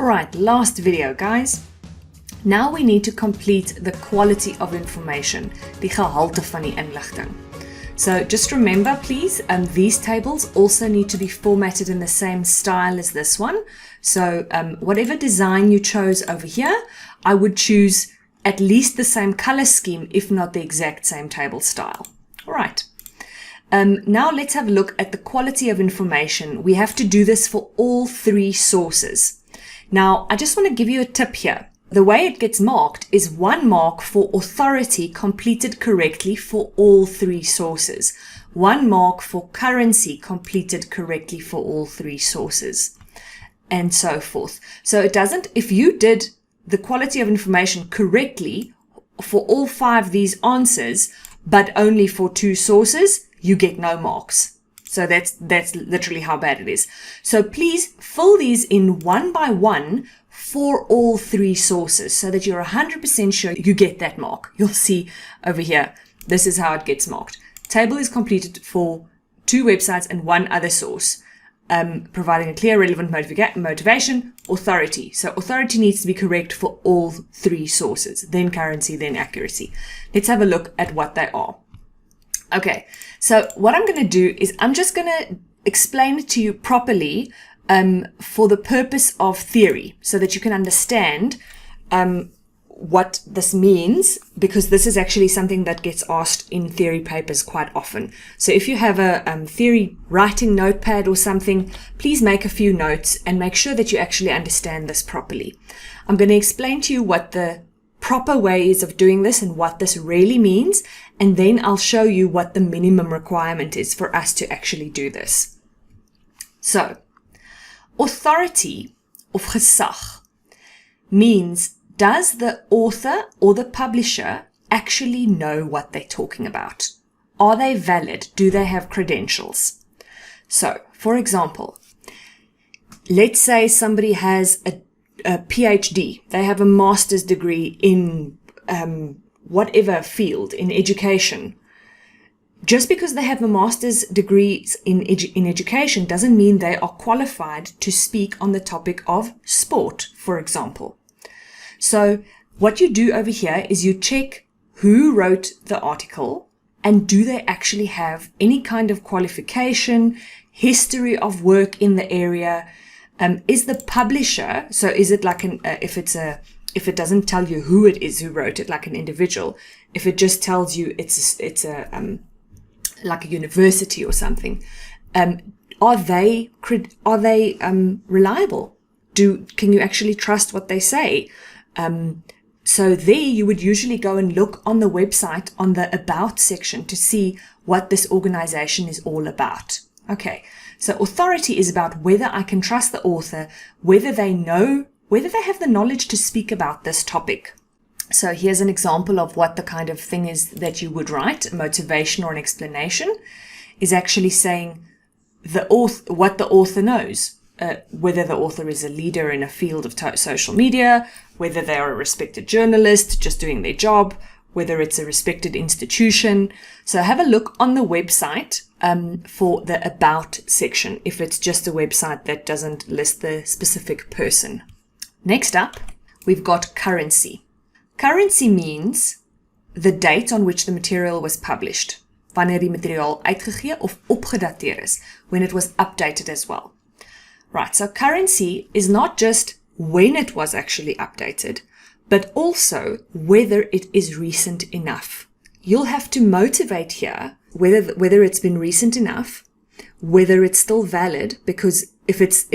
Alright, last video guys. Now we need to complete the quality of information, die gehalte van die inligting. So just remember please, these tables also need to be formatted in the same style as this one. So whatever design you chose over here, I would choose at least the same color scheme, if not the exact same table style. Alright. Now let's have a look at the quality of information. We have to do this for all three sources. Now, I just want to give you a tip here. The way it gets marked is 1 mark for authority completed correctly for all three sources. 1 mark for currency completed correctly for all three sources. And so forth. So it doesn't, if you did the quality of information correctly for all 5 of these answers, but only for 2 sources, you get no marks. So that's literally how bad it is. So please fill these in one by one for all 3 sources so that you're 100% sure you get that mark. You'll see over here, this is how it gets marked. Table is completed for 2 websites and 1 other source, providing a clear, relevant motivation, authority. So authority needs to be correct for all 3 sources, then currency, then accuracy. Let's have a look at what they are. Okay, so what I'm going to do is I'm just going to explain it to you properly for the purpose of theory so that you can understand what this means, because this is actually something that gets asked in theory papers quite often. So if you have a theory writing notepad or something, please make a few notes and make sure that you actually understand this properly. I'm going to explain to you what the proper ways of doing this and what this really means, and then I'll show you what the minimum requirement is for us to actually do this. So, authority of Gesag means, does the author or the publisher actually know what they're talking about? Are they valid? Do they have credentials? So, for example, let's say somebody has a PhD. They have a master's degree in whatever field, in education. Just because they have a master's degree in education doesn't mean they are qualified to speak on the topic of sport, for example. So what you do over here is you check who wrote the article and do they actually have any kind of qualification, history of work in the area. Is the publisher, so is it like if it doesn't tell you who it is who wrote it, like an individual, if it just tells you it's like a university or something, are they reliable? Can you actually trust what they say? So there you would usually go and look on the website on the About section to see what this organization is all about. Okay, so authority is about whether I can trust the author, whether they have the knowledge to speak about this topic. So here's an example of what the kind of thing is that you would write. A motivation or an explanation is actually saying what the author knows, whether the author is a leader in a field of social media, whether they are a respected journalist just doing their job, whether it's a respected institution. So have a look on the website for the About section, if it's just a website that doesn't list the specific person. Next up, we've got currency. Currency means the date on which the material was published. Wanneer die materiaal uitgegee of opgedateer is, when it was updated as well. Right, so currency is not just when it was actually updated, but also whether it is recent enough. You'll have to motivate here whether it's been recent enough, whether it's still valid, because if it's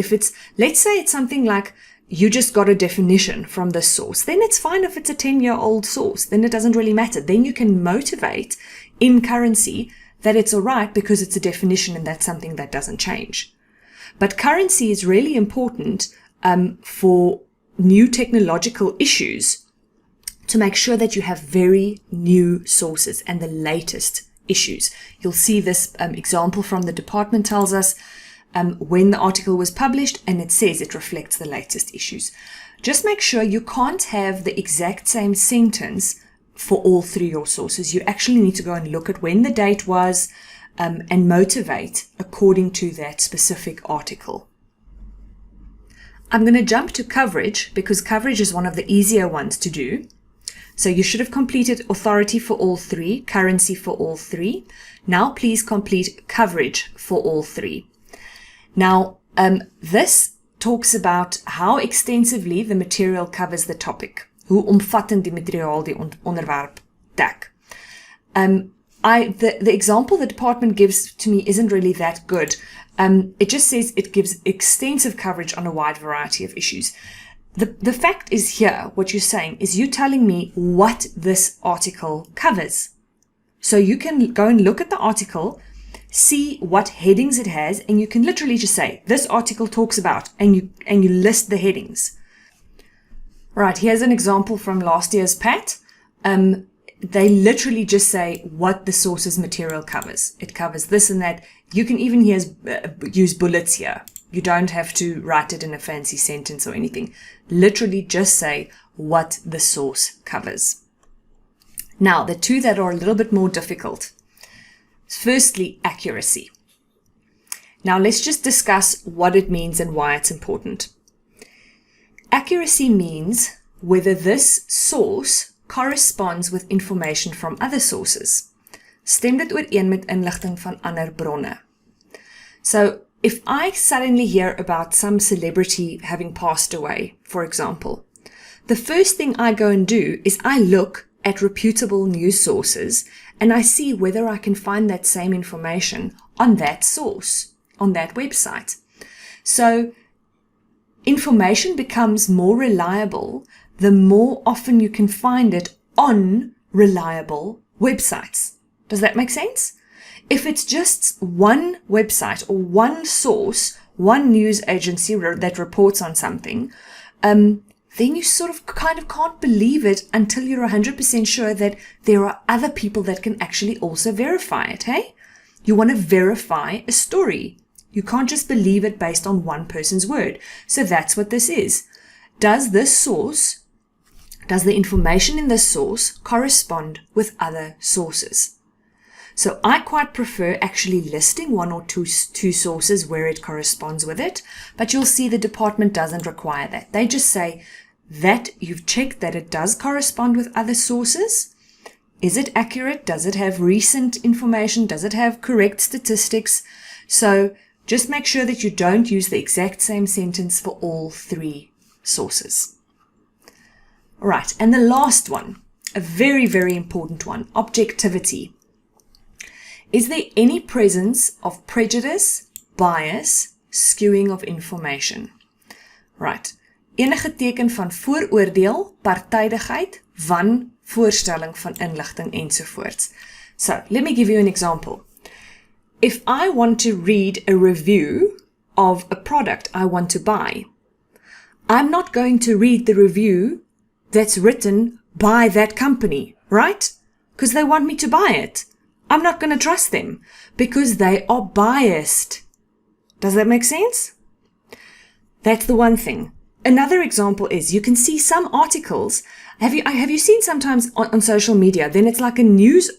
let's say it's something like you just got a definition from this source, then it's fine if it's a 10-year-old source, then it doesn't really matter. Then you can motivate in currency that it's all right because it's a definition and that's something that doesn't change. But currency is really important for new technological issues, to make sure that you have very new sources and the latest issues. You'll see this example from the department tells us when the article was published, and it says it reflects the latest issues. Just make sure you can't have the exact same sentence for all 3 of your sources. You actually need to go and look at when the date was and motivate according to that specific article. I'm going to jump to coverage because coverage is one of the easier ones to do. So you should have completed authority for all three, currency for all three. Now please complete coverage for all three. Now, this talks about how extensively the material covers the topic. Hoe omvattend die materiaal die onderwerp dek. The example the department gives to me isn't really that good. It just says it gives extensive coverage on a wide variety of issues. The fact is here, what you're saying is you telling me what this article covers. So you can go and look at the article, see what headings it has, and you can literally just say, this article talks about, and you list the headings. Right, here's an example from last year's PAT. They literally just say what the source's material covers. It covers this and that. You can even use bullets here. You don't have to write it in a fancy sentence or anything. Literally just say what the source covers. Now, the two that are a little bit more difficult. Firstly, accuracy. Now, let's just discuss what it means and why it's important. Accuracy means whether this source corresponds with information from other sources. Stem dit ooreen met inligting van ander bronne. So, if I suddenly hear about some celebrity having passed away, for example, the first thing I go and do is I look at reputable news sources and I see whether I can find that same information on that source, on that website. So, information becomes more reliable the more often you can find it on reliable websites. Does that make sense? If it's just one website or one source, one news agency that reports on something, then you sort of kind of can't believe it until you're 100% sure that there are other people that can actually also verify it, hey? You want to verify a story. You can't just believe it based on one person's word. So that's what this is. Does the information in this source correspond with other sources? So I quite prefer actually listing one or two sources where it corresponds with it, but you'll see the department doesn't require that. They just say that you've checked that it does correspond with other sources. Is it accurate? Does it have recent information? Does it have correct statistics? So just make sure that you don't use the exact same sentence for all three sources. All right, and the last one, a very, very important one, objectivity. Is there any presence of prejudice, bias, skewing of information? Right. Enige teken van vooroordeel, partydigheid, wanvoorstelling van inligting ensovoorts. So, let me give you an example. If I want to read a review of a product I want to buy, I'm not going to read the review that's written by that company, right? Because they want me to buy it. I'm not going to trust them because they are biased. Does that make sense? That's the one thing. Another example is you can see some articles. Have you seen sometimes on social media, then it's like a news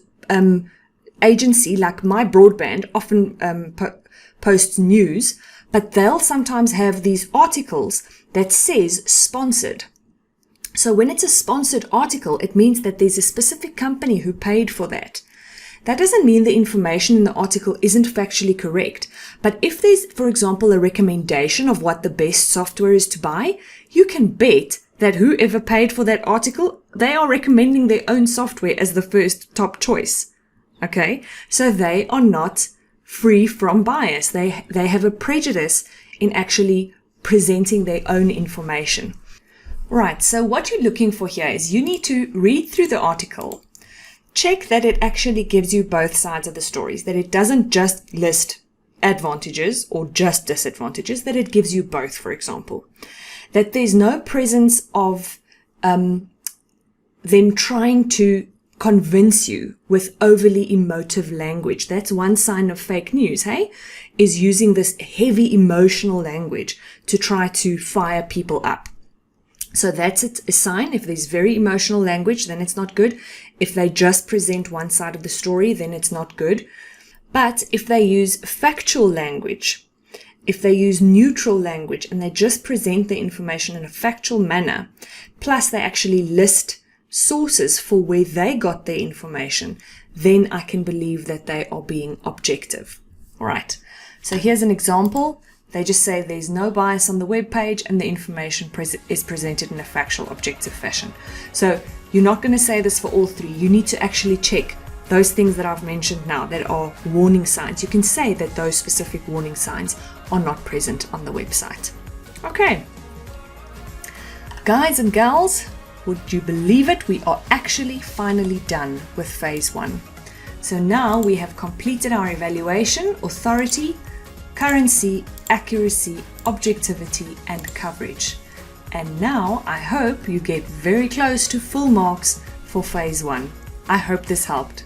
agency, like My Broadband often posts news, but they'll sometimes have these articles that says sponsored. So when it's a sponsored article, it means that there's a specific company who paid for that. That doesn't mean the information in the article isn't factually correct. But if there's, for example, a recommendation of what the best software is to buy, you can bet that whoever paid for that article, they are recommending their own software as the first top choice. Okay? So they are not free from bias. They have a prejudice in actually presenting their own information. Right, so what you're looking for here is you need to read through the article, check that it actually gives you both sides of the stories, that it doesn't just list advantages or just disadvantages, that it gives you both, for example. That there's no presence of them trying to convince you with overly emotive language. That's one sign of fake news, hey? Is using this heavy emotional language to try to fire people up. So that's a sign. If there's very emotional language, then it's not good. If they just present one side of the story, then it's not good. But if they use factual language if they use neutral language and they just present the information in a factual manner, plus they actually list sources for where they got their information, then I can believe that they are being objective. All right. So here's an example. They just say there's no bias on the web page and the information is presented in a factual, objective fashion. So you're not going to say this for all three. You need to actually check those things that I've mentioned now that are warning signs. You can say that those specific warning signs are not present on the website. Okay. Guys and gals, would you believe it? We are actually finally done with phase 1. So now we have completed our evaluation, authority, currency, accuracy, objectivity, and coverage. And now I hope you get very close to full marks for phase 1. I hope this helped.